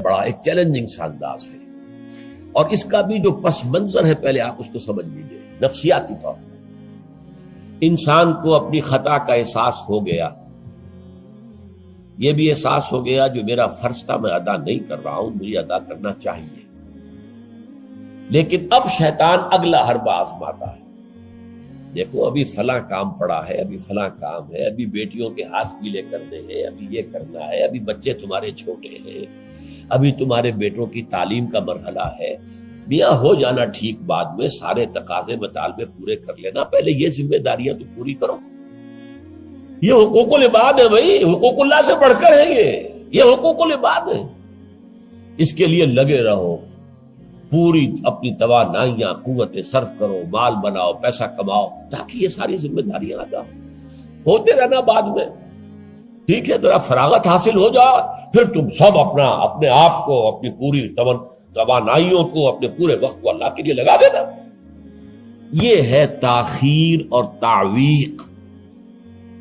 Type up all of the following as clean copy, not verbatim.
بڑا ایک چیلنجنگ سا انداز ہے، اور اس کا بھی جو پس منظر ہے پہلے آپ اس کو سمجھ لیجئے۔ نفسیاتی طور پر انسان کو اپنی خطا کا احساس ہو گیا، یہ بھی احساس ہو گیا جو میرا فرض تھا میں ادا نہیں کر رہا ہوں، مجھے ادا کرنا چاہیے، لیکن اب شیطان اگلا حربہ آزماتا ہے۔ دیکھو ابھی فلاں کام پڑا ہے، ابھی فلاں کام ہے، ابھی بیٹیوں کے ہاتھ گیلے کرنے ہیں، ابھی یہ کرنا ہے، ابھی بچے تمہارے چھوٹے ہیں، ابھی تمہارے بیٹوں کی تعلیم کا مرحلہ ہے، میاں ہو جانا ٹھیک، بعد میں سارے تقاضے مطالبے پورے کر لینا، پہلے یہ ذمہ داریاں تو پوری کرو۔ یہ حقوق العباد ہے بھائی، حقوق اللہ سے بڑھ کر ہے، یہ حقوق العباد ہے، اس کے لیے لگے رہو، پوری اپنی توانائیاں قوتیں صرف کرو، مال بناؤ، پیسہ کماؤ، تاکہ یہ ساری ذمہ داریاں ادا ہوتے رہنا۔ بعد میں ٹھیک ہے ذرا فراغت حاصل ہو جائے، پھر تم سب اپنے آپ کو، اپنی پوری توانائیوں کو، اپنے پورے وقت کو اللہ کے لیے لگا دینا۔ یہ ہے تاخیر اور تعویق،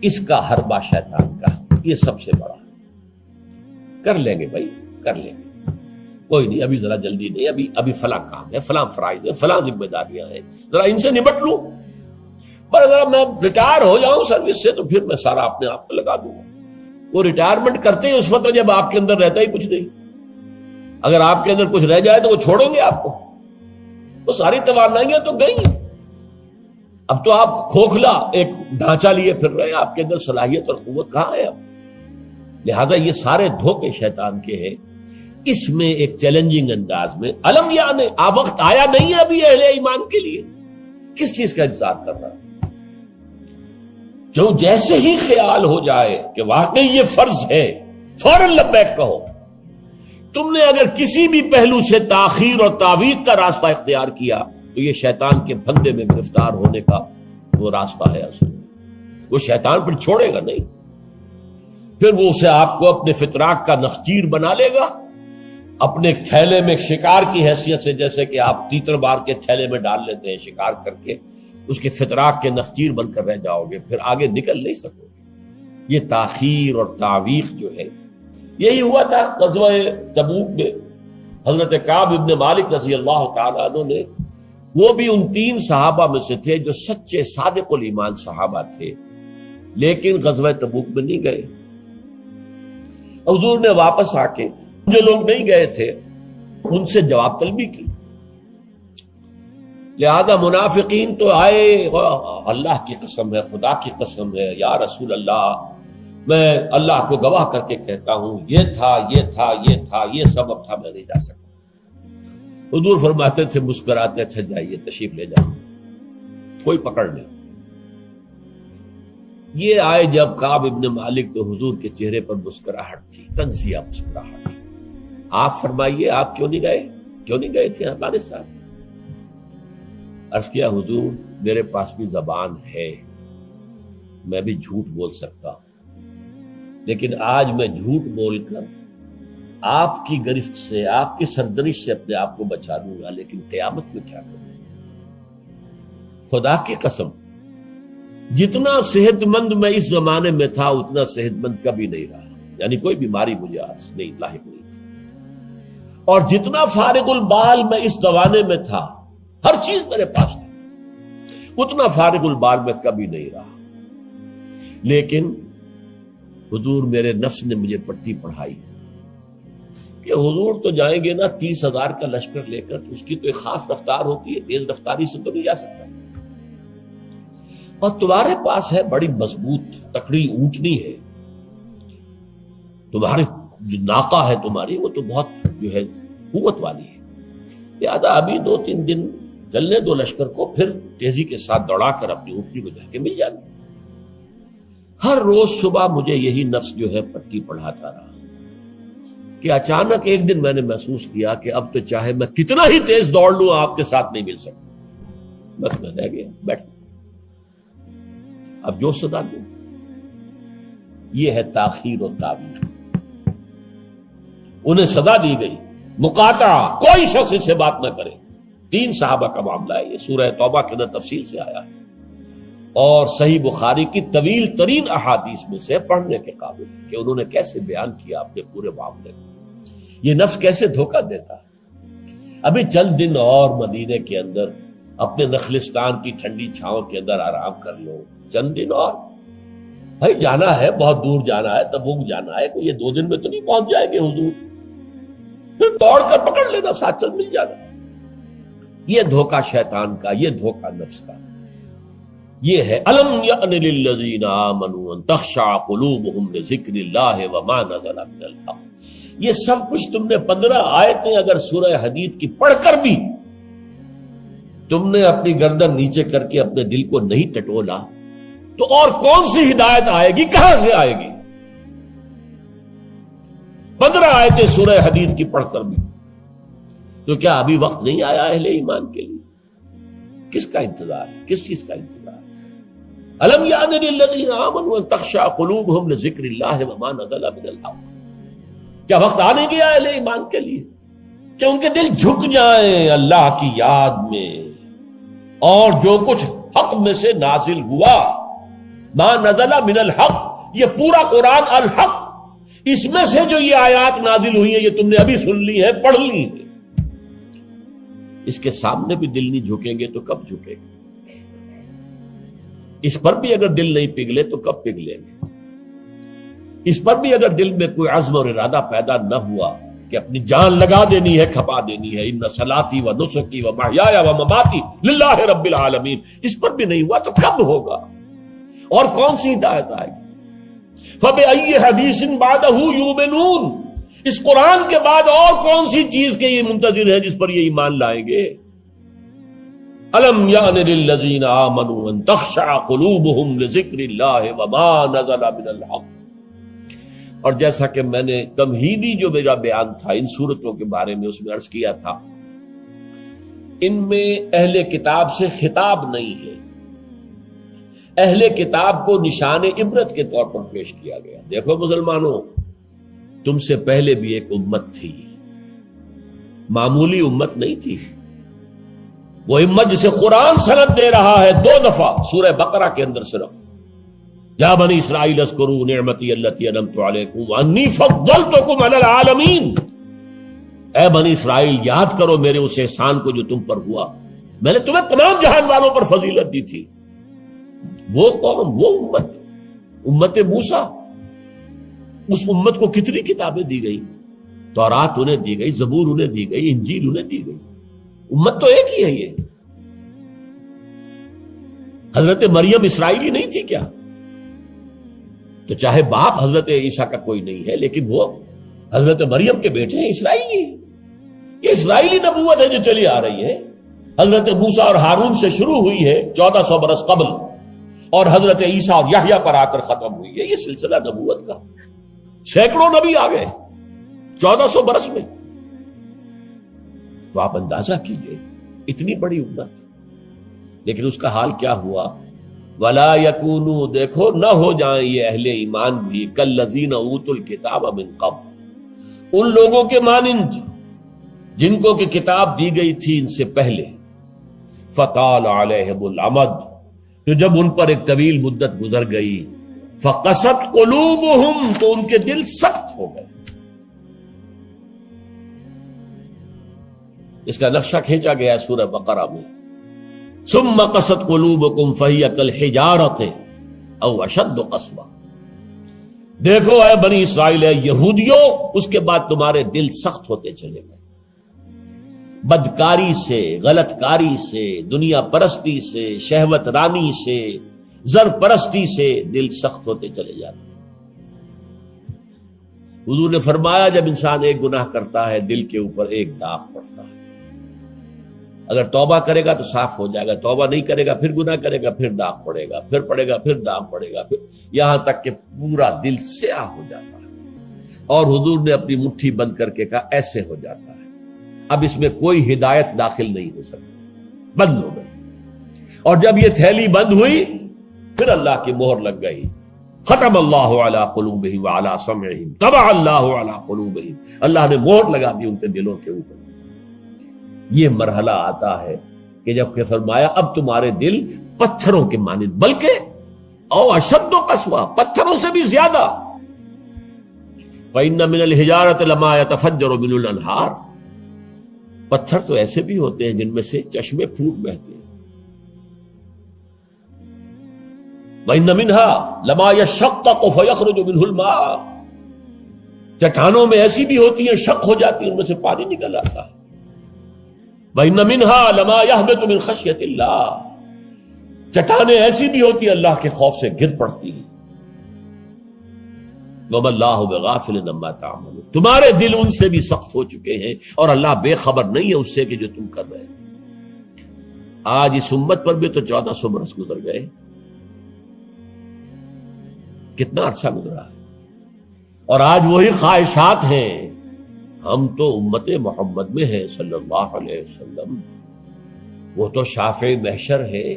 اس کا حربہ شیطان کا، یہ سب سے بڑا۔ کر لیں گے بھائی، کر لیں گے، کوئی نہیں، ابھی ذرا جلدی نہیں، ابھی فلاں کام ہے، فلاں فرائض ہے، فلاں ذمہ داریاں ہیں، ذرا ان سے نمٹ لوں، پر اگر میں ریٹائر ہو جاؤں سروس سے تو پھر میں سارا اپنے آپ کو لگا دوں گا۔ وہ ریٹائرمنٹ کرتے ہیں اس وقت جب آپ کے اندر رہتا ہی کچھ نہیں، اگر آپ کے اندر کچھ رہ جائے تو وہ چھوڑیں گے آپ کو، وہ ساری توانائیاں تو گئی، اب تو آپ کھوکھلا ایک ڈھانچہ لیے پھر رہے ہیں، آپ کے اندر صلاحیت اور قوت کہاں ہے اب؟ لہذا یہ سارے دھوکے شیطان کے ہیں۔ اس میں ایک چیلنجنگ انداز میں علم یعنی وقت آیا نہیں ہے ابھی اہل ایمان کے لیے، کس چیز کا انتظار کر رہا ہے؟ جو جیسے ہی خیال ہو جائے کہ واقعی یہ فرض ہے، فوراً لبیک کہو۔ تم نے اگر کسی بھی پہلو سے تاخیر اور تعویق کا راستہ اختیار کیا تو یہ شیطان کے پھندے میں گرفتار ہونے کا وہ راستہ ہے اصل میں۔ وہ شیطان پھر چھوڑے گا نہیں، پھر وہ اسے آپ کو اپنے فتراک کا نخچیر بنا لے گا، اپنے تھیلے میں شکار کی حیثیت سے، جیسے کہ آپ تیتر بار کے تھیلے میں ڈال لیتے ہیں شکار کر کے، اس کے فتراک کے نخچیر بن کر رہ جاؤ گے، پھر آگے نکل نہیں سکو گے۔ یہ تاخیر اور تعویق جو ہے، یہی ہوا تھا غزوہ تبوک میں۔ حضرت کعب ابن مالک رضی اللہ تعالیٰ عنہ نے، وہ بھی ان 3 صحابہ میں سے تھے جو سچے صادق الایمان صحابہ تھے، لیکن غزوہ تبوک میں نہیں گئے۔ حضور نے واپس آ کے جو لوگ نہیں گئے تھے ان سے جواب طلبی کی، لہذا منافقین تو آئے، اللہ کی قسم ہے، خدا کی قسم ہے یا رسول اللہ، میں اللہ کو گواہ کر کے کہتا ہوں یہ تھا یہ تھا یہ تھا، یہ سبب تھا، میں نہیں جا سکتا۔ حضور فرماتے تھے مسکراتے، اچھا جائیے تشریف لے جائیں، کوئی پکڑ نہیں۔ یہ آئے جب کعب ابن مالک، تو حضور کے چہرے پر مسکراہٹ تھی، تنزیہ مسکراہٹ۔ آپ فرمائیے آپ کیوں نہیں گئے تھے ہمارے ساتھ؟ عرض کیا حضور میرے پاس بھی زبان ہے، میں بھی جھوٹ بول سکتا ہوں، لیکن آج میں جھوٹ بول کر آپ کی گرفت سے، آپ کی سرزنش سے اپنے آپ کو بچا لوں گا، لیکن قیامت میں کیا کروں؟ خدا کی قسم جتنا صحت مند میں اس زمانے میں تھا اتنا صحت مند کبھی نہیں رہا، یعنی کوئی بیماری مجھے آج نہیں لاحق نہیں تھی، اور جتنا فارغ البال میں اس زمانے میں تھا، ہر چیز میرے پاس تھی، اتنا فارغ البال میں کبھی نہیں رہا۔ لیکن حضور میرے نفس نے مجھے پٹی پڑھائی کہ حضور تو جائیں گے نا 30,000 کا لشکر لے کر، تو اس کی تو ایک خاص رفتار ہوتی ہے، تیز رفتاری سے تو نہیں جا سکتا، اور تمہارے پاس ہے بڑی مضبوط تکڑی اونٹنی ہے، تمہاری جو ناقہ ہے تمہاری، وہ تو بہت جو ہے قوت والی ہے، لہذا ابھی 2-3 دن چلنے دو لشکر کو، پھر تیزی کے ساتھ دوڑا کر اپنی اونٹنی کو جا کے مل جانا۔ ہر روز صبح مجھے یہی نفس جو ہے پٹی پڑھاتا رہا کہ اچانک ایک دن میں نے محسوس کیا کہ اب تو چاہے میں کتنا ہی تیز دوڑ لوں آپ کے ساتھ نہیں مل سکتا، بس میں رہ گیا بیٹھ، اب جو صدا دوں۔ یہ ہے تاخیر اور تعویق۔ انہیں سزا دی گئی، مقاطعہ، کوئی شخص اس سے بات نہ کرے۔ 3 صحابہ کا معاملہ ہے، یہ سورہ توبہ کے اندر تفصیل سے آیا ہے، اور صحیح بخاری کی طویل ترین احادیث میں سے پڑھنے کے قابل ہے کہ انہوں نے کیسے بیان کیا اپنے پورے معاملے کو۔ یہ نفس کیسے دھوکہ دیتا ہے؟ ابھی چند دن اور مدینے کے اندر اپنے نخلستان کی ٹھنڈی چھاؤں کے اندر آرام کر لو، چند دن اور، بھائی جانا ہے، بہت دور جانا ہے، تبوک جانا ہے، کوئی یہ 2 دن میں تو نہیں پہنچ جائیں گے حضور، پھر دوڑ کر پکڑ لینا، ساتھ چل مل جانا۔ یہ دھوکہ شیطان کا، یہ دھوکہ نفس کا، یہ ہے الم یأن للذین آمنوا ان تخشع قلوبہم لذکر اللہ وما نزل من الحق۔ یہ سب کچھ تم نے 15 آیتیں اگر سورہ حدید کی پڑھ کر بھی تم نے اپنی گردن نیچے کر کے اپنے دل کو نہیں ٹٹولا تو اور کون سی ہدایت آئے گی، کہاں سے آئے گی؟ 15 آیتیں سورہ حدید کی پڑھ کر بھی، تو کیا ابھی وقت نہیں آیا اہل ایمان کے لیے؟ کس کا انتظار ہے؟ کس چیز کا انتظار ہے؟ الم یعن للذین آمنوا ان تخشع قلوبہم لذکر اللہ وما نزل من الحق۔ کیا وقت آنے گیا اہل ایمان کے لیے کہ ان کے دل جھک جائیں اللہ کی یاد میں، اور جو کچھ حق میں سے نازل ہوا، ما نزل من الحق، یہ پورا قرآن الحق، اس میں سے جو یہ آیات نازل ہوئی ہیں یہ تم نے ابھی سن لی ہے، پڑھ لی ہے، اس کے سامنے بھی دل نہیں جھکیں گے تو کب جھکیں گے؟ اس پر بھی اگر دل نہیں پگھلے تو کب پگھلیں گے؟ اس پر بھی اگر دل میں کوئی عزم اور ارادہ پیدا نہ ہوا کہ اپنی جان لگا دینی ہے، کھپا دینی ہے، ان صلاتی و نسکی و محیایا و مماتی للہ رب العالمین، اس پر بھی نہیں ہوا تو کب ہوگا؟ اور کون سی ہدایت آئے گی؟ فبأی حدیث بعدہ یؤمنون، اس قرآن کے بعد اور کون سی چیز کے یہ منتظر ہے جس پر یہ ایمان لائیں گے؟ الم یعن للذین آمنوا ان تخشع قلوبہم لذکر اللہ وما نزل من الحق۔ اور جیسا کہ میں نے تمہیدی جو میرا بیان تھا ان صورتوں کے بارے میں، اس میں عرض کیا تھا ان میں اہل کتاب سے خطاب نہیں ہے، اہل کتاب کو نشان عبرت کے طور پر پیش کیا گیا۔ دیکھو مسلمانوں، تم سے پہلے بھی ایک امت تھی، معمولی امت نہیں تھی، وہ امت جسے قرآن سند دے رہا ہے 2 دفعہ سورہ بقرہ کے اندر صرف، یا بنی اسرائیل اذکروا نعمتی التی انعمت علیکم وانی فضلتکم علی العالمین، اے بنی اسرائیل یاد کرو میرے اس احسان کو جو تم پر ہوا، میں نے تمہیں تمام جہان والوں پر فضیلت دی تھی۔ وہ قوم، وہ امت، امت موسیٰ، اس امت کو کتنی کتابیں دی گئی، تورات انہیں دی گئی، زبور انہیں دی گئی، انجیل انہیں دی گئی، امت تو ایک ہی ہے۔ یہ حضرت مریم اسرائیلی نہیں تھی کیا؟ تو چاہے باپ حضرت عیسیٰ کا کوئی نہیں ہے لیکن وہ حضرت مریم کے بیٹے ہیں، اسرائیلی، یہ اسرائیلی نبوت ہے جو چلی آ رہی ہے، حضرت موسیٰ اور ہارون سے شروع ہوئی ہے 1400 برس قبل، اور حضرت عیسیٰ اور یحییٰ پر آ کر ختم ہوئی ہے۔ یہ سلسلہ نبوت کا، سینکڑوں نبی آ گئے 1400 برس میں، تو آپ اندازہ کیجئے اتنی بڑی امت، لیکن اس کا حال کیا ہوا؟ وَلَا يَكُونُوا، دیکھو نہ ہو جائیں یہ اہل ایمان بھی كَالَّذِينَ أُوتُوا الْكِتَابَ مِن قَبْلُ، ان لوگوں کے مانند جن کو کہ کتاب دی گئی تھی ان سے پہلے، فَطَالَ عَلَيْهِمُ الْأَمَدُ، تو جب ان پر ایک طویل مدت گزر گئی، فَقَسَتْ قُلُوبُهُمْ، تو ان کے دل سخت ہو گئے۔ اس کا نقشہ کھینچا گیا ہے سورہ بقرہ میں، ثم قست قلوبکم فہی کالحجارۃ او اشد قسوہ، دیکھو اے بنی اسرائیل، اے یہودیوں، اس کے بعد تمہارے دل سخت ہوتے چلے گئے، بدکاری سے، غلط کاری سے، دنیا پرستی سے، شہوت رانی سے، زر پرستی سے دل سخت ہوتے چلے جاتے۔ حضور نے فرمایا جب انسان ایک گناہ کرتا ہے دل کے اوپر ایک داغ پڑتا ہے، اگر توبہ کرے گا تو صاف ہو جائے گا، توبہ نہیں کرے گا پھر گناہ کرے گا، پھر داغ پڑے گا، پھر پڑے گا، پھر داغ پڑے گا، پھر یہاں تک کہ پورا دل سیاہ ہو جاتا ہے۔ اور حضور نے اپنی مٹھی بند کر کے کہا ایسے ہو جاتا ہے، اب اس میں کوئی ہدایت داخل نہیں ہو سکتی، بند ہو گئی۔ اور جب یہ تھیلی بند ہوئی پھر اللہ کی مہر لگ گئی، ختم اللہ علی قلوبہم وعلی سمعہم طبع اللہ علی قلوبہم، اللہ نے مہر لگا دی ان کے دلوں کے اوپر۔ یہ مرحلہ آتا ہے کہ جب کہ فرمایا اب تمہارے دل پتھروں کے مانند، بلکہ او اشد قسوہ، پتھروں سے بھی زیادہ، فَإِنَّ مِنَ الْحِجَارَةِ لَمَا يَتَفَجَّرُ مِنْهُ الْأَنْهَارُ، پتھر تو ایسے بھی ہوتے ہیں جن میں سے چشمے پھوٹ بہتے ہیں. وَإِنَّ مِنْهَا لَمَا يَشَّقَّقُ فَيَخْرُجُ مِنْهُ الْمَاءُ، چٹانوں میں ایسی بھی ہوتی ہیں شق ہو جاتی ہیں ان میں سے پانی نکل آتا ہے. وَإِنَّ مِنْهَا لَمَا يَهْبِطُ مِنْ خَشْيَةِ اللَّهِ، چٹانیں ایسی بھی ہوتی ہیں اللہ کے خوف سے گر پڑتی ہیں. وَمَا اللَّهُ بِغَافِلٍ عَمَّا تَعْمَلُونَ، تمہارے دل ان سے بھی سخت ہو چکے ہیں اور اللہ بے خبر نہیں ہے اس سے کہ جو تم کر رہے ہیں. آج اس امت پر بھی تو 1400 برس گزر گئے، کتنا عرصہ گزرا ہے، اور آج وہی خواہشات ہیں. ہم تو امت محمد میں ہیں صلی اللہ علیہ وسلم، وہ تو شافع محشر ہے،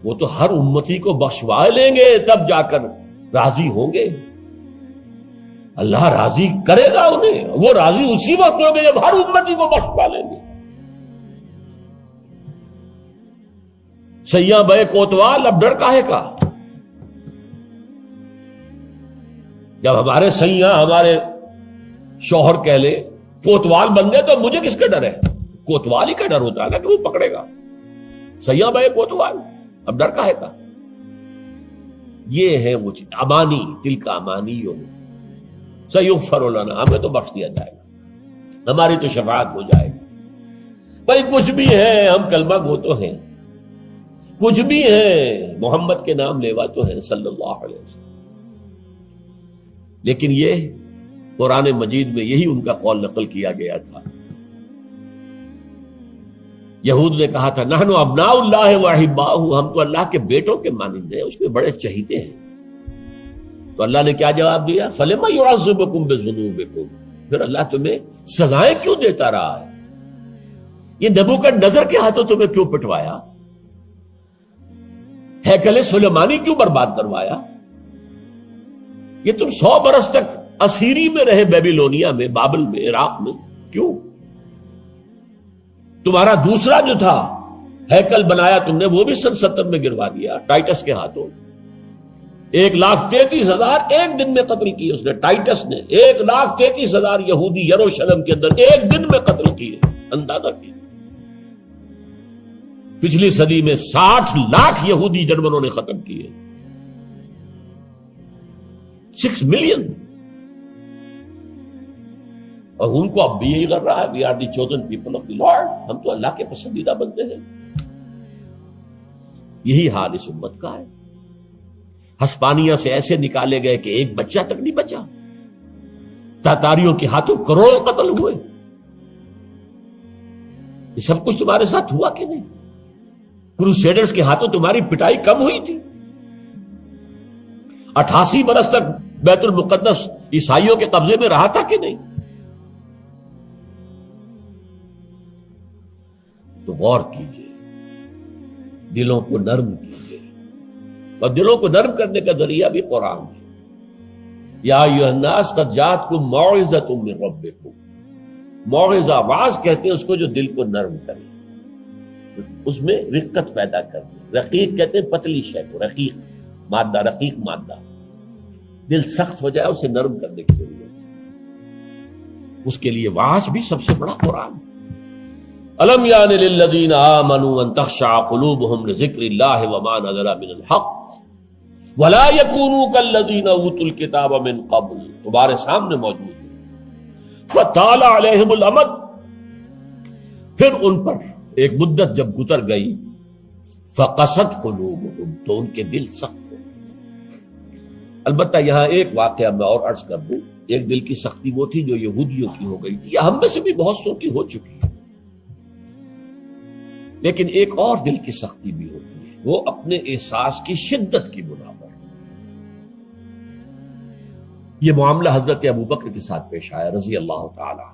وہ تو ہر امتی کو بخشوا لیں گے تب جا کر راضی ہوں گے. اللہ راضی کرے گا انہیں، وہ راضی اسی وقت ہوں گے جب ہر امتی کو بخشوا لیں گے. سیاں بے کوتوال اب ڈر کاہے کا؟ جب ہمارے سیاں ہمارے شوہر کہہ لے کوتوال بن گئے تو مجھے کس کا ڈر ہے؟ کوتوال ہی کا ڈر ہوتا ہے نا کہ وہ پکڑے گا. سیاں بے کوتوال اب ڈر کاہے کا؟ یہ ہے وہ چیز امانی، دل کا امانی سیغفر لنا، ہمیں تو بخش دیا جائے گا، ہماری تو شفاعت ہو جائے گی. بھائی کچھ بھی ہے، ہم کلمہ گو تو ہیں، کچھ بھی ہے، محمد کے نام لیوا تو ہیں صلی اللہ علیہ وسلم. لیکن یہ قرآن مجید میں یہی ان کا قول نقل کیا گیا تھا. یہود نے کہا تھا نحن ابناء اللہ واحباؤہ، ہم تو اللہ کے بیٹوں کے مانند ہیں، اس میں بڑے چہیتے ہیں. تو اللہ نے کیا جواب دیا؟ فلما یعذبکم بذنوبکم، پھر اللہ تمہیں سزائیں کیوں دیتا رہا ہے؟ یہ نبوکدنضر کے ہاتھوں تمہیں کیوں پٹوایا؟ ہیکل سلیمانی کیوں برباد کروایا؟ یہ تم 100 برس تک اسیری میں رہے، بیبیلونیا میں، بابل میں، عراق میں، کیوں؟ تمہارا دوسرا جو تھا ہیکل بنایا تم نے، وہ بھی سن 70 میں گروا دیا ٹائٹس کے ہاتھوں. 1,33,000 ایک دن میں قتل کیے اس نے، ٹائٹس نے 1,33,000 یہودی یروشلم کے اندر ایک دن میں قتل کیے. اندازہ کیے پچھلی صدی میں 60 لاکھ یہودی جرمنوں نے ختم کیے. 6 ملین. اور ان کو اب بھی یہی کر رہا ہے we are the chosen people of the Lord, ہم تو اللہ کے پسندیدہ بندے ہیں. یہی حال اس امت کا ہے. ہسپانیہ سے ایسے نکالے گئے کہ ایک بچہ تک نہیں بچا. تاتاریوں کے ہاتھوں کروڑ قتل ہوئے. یہ سب کچھ تمہارے ساتھ ہوا کہ نہیں؟ کروسیڈرز کے ہاتھوں تمہاری پٹائی کم ہوئی تھی؟ 88 برس تک بیت المقدس عیسائیوں کے قبضے میں رہا تھا کہ نہیں؟ تو غور کیجئے، دلوں کو نرم کیجئے، اور دلوں کو نرم کرنے کا ذریعہ بھی قرآن ہے. یا ایھا الناس قد جاءتکم موعظۃ من ربکم، موعظہ واعظ کہتے ہیں اس کو جو دل کو نرم کرے، اس میں رقت پیدا کر دے. رقیق کہتے ہیں پتلی شے کو، رقیق مادہ، رقیق مادہ. دل سخت ہو جائے اسے نرم کرنے کی ضرورت ہے. اس کے لیے واعظ بھی سب سے بڑا قرآن. الم یان للذین آمنوا ان تخشع قلوبهم لذکر اللہ وما نزل من الحق ولا یکونوا کالذین اوتوا الکتاب من قبل، تمہارے سامنے موجود ہے. فطال علیہم الامد، پھر ان پر ایک مدت جب گزر گئی، فقست قلوبهم، تو ان کے دل سخت ہو. البتہ یہاں ایک واقعہ میں اور عرض کر دوں. ایک دل کی سختی وہ تھی جو یہودیوں کی ہو گئی تھی، یا ہم میں سے بھی بہت سو کی ہو چکی ہے. لیکن ایک اور دل کی سختی بھی ہوتی ہے، وہ اپنے احساس کی شدت کی بنا پر. یہ معاملہ حضرت ابوبکر کے ساتھ پیش آیا رضی اللہ تعالی.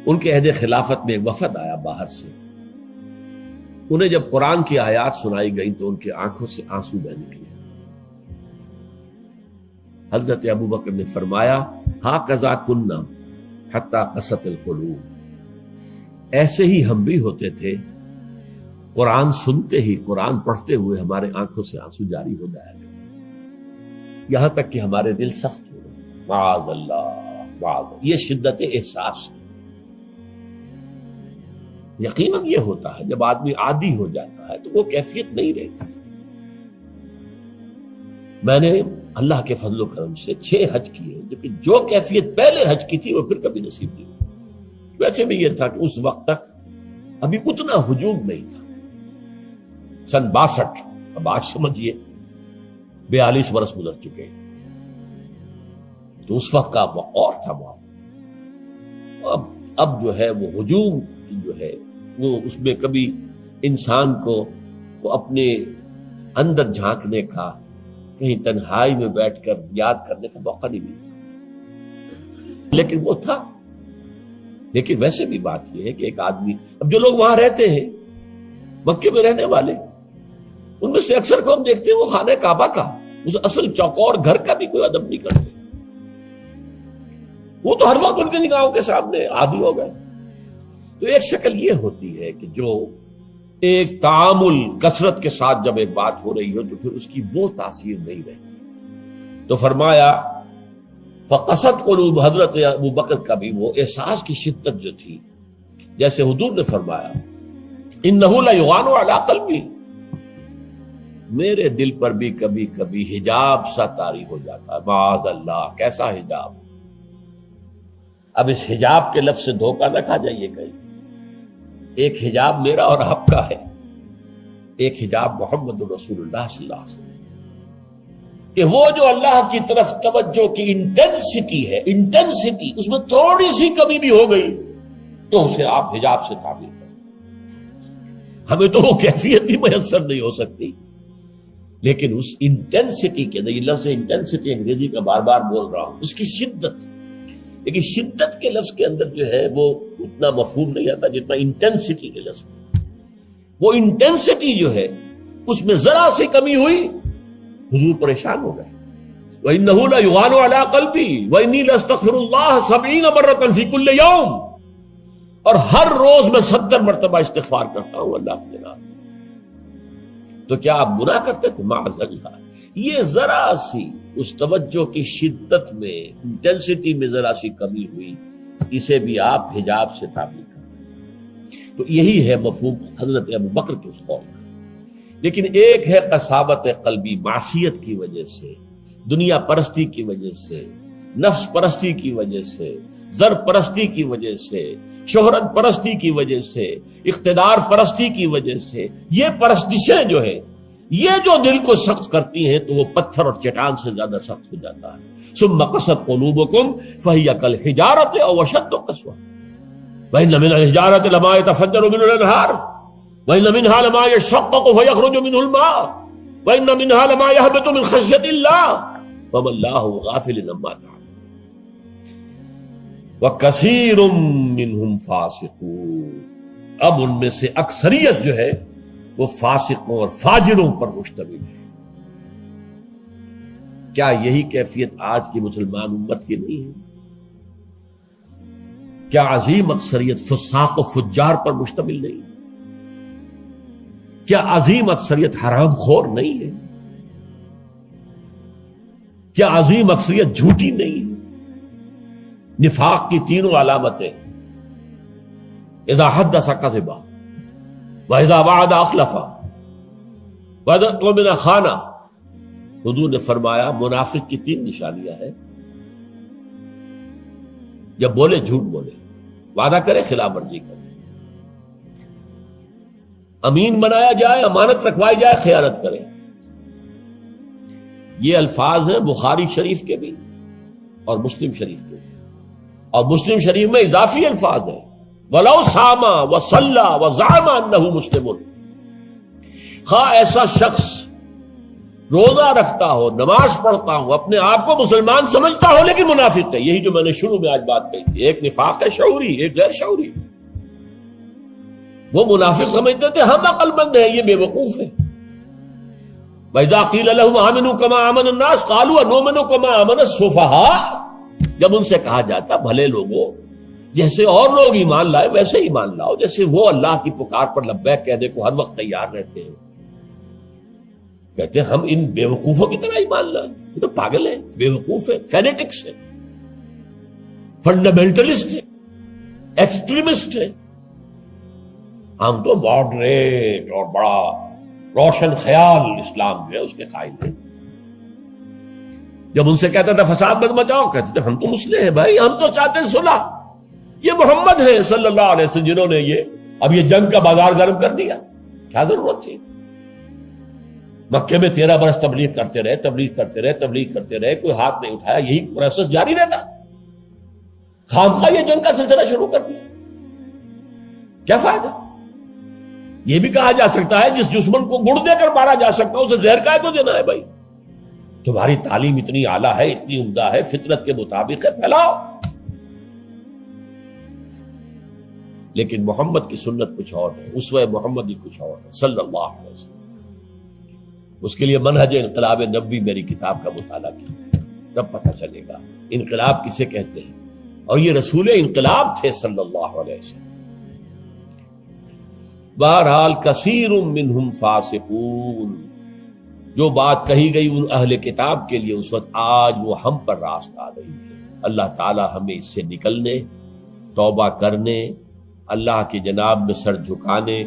ان کے عہد خلافت میں ایک وفد آیا باہر سے. انہیں جب قرآن کی آیات سنائی گئی تو ان کی آنکھوں سے آنسو بہ نکلے. حضرت ابوبکر نے فرمایا ہاکذا کنا حتی قست القلوب، ایسے ہی ہم بھی ہوتے تھے، قرآن سنتے ہی، قرآن پڑھتے ہوئے ہمارے آنکھوں سے آنسو جاری ہو جایا کرتے، یہاں تک کہ ہمارے دل سخت ہو گئے. معاذ اللہ معاذ اللہ، یہ شدت احساس ہے۔ یقیناً یہ ہوتا ہے جب آدمی عادی ہو جاتا ہے تو وہ کیفیت نہیں رہتی۔ میں نے اللہ کے فضل و کرم سے 6 حج کیے، لیکن جو کیفیت پہلے حج کی تھی وہ پھر کبھی نصیب نہیں ہوئی۔ ویسے بھی یہ تھا کہ اس وقت تک ابھی اتنا ہجوم نہیں تھا۔ سن 62، اب آج سمجھیے 42 برس گزر چکے، تو اس وقت کا اور تھا معاملہ۔ اب جو ہے وہ ہجوم جو ہے وہ اس میں کبھی انسان کو وہ اپنے اندر جھانکنے کا، کہیں تنہائی میں بیٹھ کر یاد کرنے کا موقع نہیں ملتا، لیکن وہ تھا۔ لیکن ویسے بھی بات یہ ہے کہ ایک آدمی، اب جو لوگ وہاں رہتے ہیں مکے میں رہنے والے، ان میں سے اکثر کو ہم دیکھتے ہیں وہ خانہ کعبہ کا اس اصل چوکور گھر کا بھی کوئی ادب نہیں کرتے، وہ تو ہر وقت ان کی نگاہوں کے سامنے عادی ہو گئے۔ تو ایک شکل یہ ہوتی ہے کہ جو ایک تعامل کثرت کے ساتھ جب ایک بات ہو رہی ہو تو پھر اس کی وہ تاثیر نہیں رہتی۔ تو فرمایا فقست قلوب، حضرت ابو بکر کا بھی وہ احساس کی شدت جو تھی، جیسے حضور نے فرمایا انہ لیغان علی قلبی، میرے دل پر بھی کبھی کبھی حجاب سا طاری ہو جاتا ہے۔ معاذ اللہ، کیسا حجاب؟ اب اس حجاب کے لفظ سے دھوکہ نہ کھا جائیے کہیں۔ ایک حجاب میرا اور آپ کا ہے، ایک حجاب محمد رسول اللہ صلی اللہ علیہ وسلم، کہ وہ جو اللہ کی طرف توجہ کی انٹینسٹی ہے، انٹینسٹی اس میں تھوڑی سی کمی بھی ہو گئی تو اسے آپ حجاب سے تعبیر کریں۔ ہمیں تو وہ کیفیت ہی میسر نہیں ہو سکتی، لیکن اس انٹینسٹی کے اندر، یہ لفظ انٹینسٹی انگریزی کا بار بار بول رہا ہوں، اس کی شدت، لیکن شدت کے لفظ کے اندر جو ہے وہ اتنا مفہوم نہیں آتا جتنا انٹینسٹی کے لفظ میں۔ وہ انٹینسٹی جو ہے اس میں ذرا سی کمی ہوئی، حضور پریشان ہو گئے۔ وَإِنَّهُ لَيُغَانُ عَلَىٰ قَلْبِي وَإِنِّي لَأَسْتَغْفِرُ اللَّهَ 70 مرة فِي كُلِّ يَوْمٍ، اور ہر روز میں 70 مرتبہ استغفار کرتا ہوں اللہ کے نام۔ تو کیا آپ گناہ کرتے تھے؟ معاذ اللہ۔ یہ ذرا سی اس توجہ کی شدت میں، انٹینسٹی میں ذرا سی کمی ہوئی، اسے بھی آپ حجاب سے تعبیر کریں۔ تو یہی ہے مفہوم حضرت ابو بکر کے اس قول کا۔ لیکن ایک ہے قساوت قلبی، معصیت کی وجہ سے، دنیا پرستی کی وجہ سے، نفس پرستی کی وجہ سے، زر پرستی کی وجہ سے، شہرت پرستی کی وجہ سے، اقتدار پرستی کی وجہ سے، یہ پرستشیں جو ہے یہ جو دل کو سخت کرتی ہیں تو وہ پتھر اور چٹان سے زیادہ سخت ہو جاتا ہے۔ ثم قست قلوبکم فہی کالحجارۃ او اشد قسوۃ وان من الحجارۃ لما يتفجر منه الانہار وان منها لما يشقق فيخرج منه الماء وان منها لما يهبط من خشیۃ اللہ وما اللہ غافل عما تعملون وکثیر منهم فاسقون۔ اب ان میں سے اکثریت جو ہے وہ فاسقوں اور فاجروں پر مشتمل ہے۔ کیا یہی کیفیت آج کی مسلمان امت کی نہیں ہے؟ کیا عظیم اکثریت فساق و فجار پر مشتمل نہیں؟ کیا عظیم اکثریت حرام خور نہیں ہے؟ کیا عظیم اکثریت جھوٹی نہیں ہے؟ نفاق کی تینوں علامتیں، اذا حدث کذب وَإِذَا وَعَدَ أَخْلَفَ وَإِذَا اؤْتُمِنَ خَانَ۔ حضور نے فرمایا منافق کی 3 نشانیاں ہیں، جب بولے جھوٹ بولے، وعدہ کرے خلاف ورزی کرے، امین بنایا جائے، امانت رکھوائی جائے، خیانت کرے۔ یہ الفاظ ہیں بخاری شریف کے بھی اور مسلم شریف کے بھی، اور مسلم شریف میں اضافی الفاظ ہیں وَلَوْ صَامَ وَصَلَّى وَزَعَمَ أَنَّهُ مُسْلِمٌ۔ خواہ ایسا شخص روزہ رکھتا ہو، نماز پڑھتا ہو، اپنے آپ کو مسلمان سمجھتا ہو، لیکن منافق ہے۔ یہی جو میں نے شروع میں آج بات کہی تھی، ایک نفاق ہے شعوری، ایک غیر شعوری۔ وہ منافق سمجھتے تھے ہم عقل مند ہیں، یہ بے وقوف ہے۔ وَإِذَا قِيلَ لَهُمْ آمِنُوا كَمَا آمَنَ النَّاسُ قَالُوا أَنُؤْمِنُ كَمَا آمَنَ السُّفَهَاءُ۔ جب ان سے کہا جاتا بھلے لوگوں، جیسے اور لوگ ایمان لائے ویسے ایمان لاؤ، جیسے وہ اللہ کی پکار پر لبیک کہنے کو ہر وقت تیار رہتے ہیں، کہتے ہیں ہم ان بے وقوفوں کی طرح ایمان لائیں، یہ تو پاگل ہیں، بے وقوف ہیں، فینیٹکس ہیں۔ فنڈامنٹلسٹ ہے، ایکسٹریمسٹ ہے. ہم تو ماڈریٹ اور بڑا روشن خیال اسلام جو ہے اس کے قائل ہیں. جب ان سے کہتا تھا فساد مت مچاؤ، کہتے تھے ہم تو مسلح ہیں بھائی، ہم تو چاہتے ہیں صلح. یہ محمد ہے صلی اللہ علیہ وسلم جنہوں نے یہ جنگ کا بازار گرم کر دیا. کیا ضرورت تھی؟ مکے میں 13 برس تبلیغ کرتے رہے، کوئی ہاتھ نہیں اٹھایا، یہی پروسیس جاری رہتا. خامخواہ یہ جنگ کا سلسلہ شروع کر دیا. کیا فائدہ؟ یہ بھی کہا جا سکتا ہے جس دشمن کو گڑ دے کر مارا جا سکتا ہے اسے زہر کا تو دینا ہے. بھائی تمہاری تعلیم اتنی اعلیٰ ہے، اتنی عمدہ ہے، فطرت کے مطابق ہے، پھیلاؤ. لیکن محمد کی سنت کچھ اور ہے، اسوہ محمدی کچھ اور ہے صلی اللہ علیہ وسلم. اس کے لیے منہج انقلاب نبوی میری کتاب کا مطالعہ کیا، تب پتہ چلے گا انقلاب کسے کہتے ہیں. اور یہ رسول انقلاب تھے صلی اللہ علیہ وسلم. بہرحال کثیر منہم فاسقون، جو بات کہی گئی ان اہل کتاب کے لیے اس وقت، آج وہ ہم پر راست آ رہی ہے. اللہ تعالی ہمیں اس سے نکلنے، توبہ کرنے، اللہ کی جناب میں سر جھکانے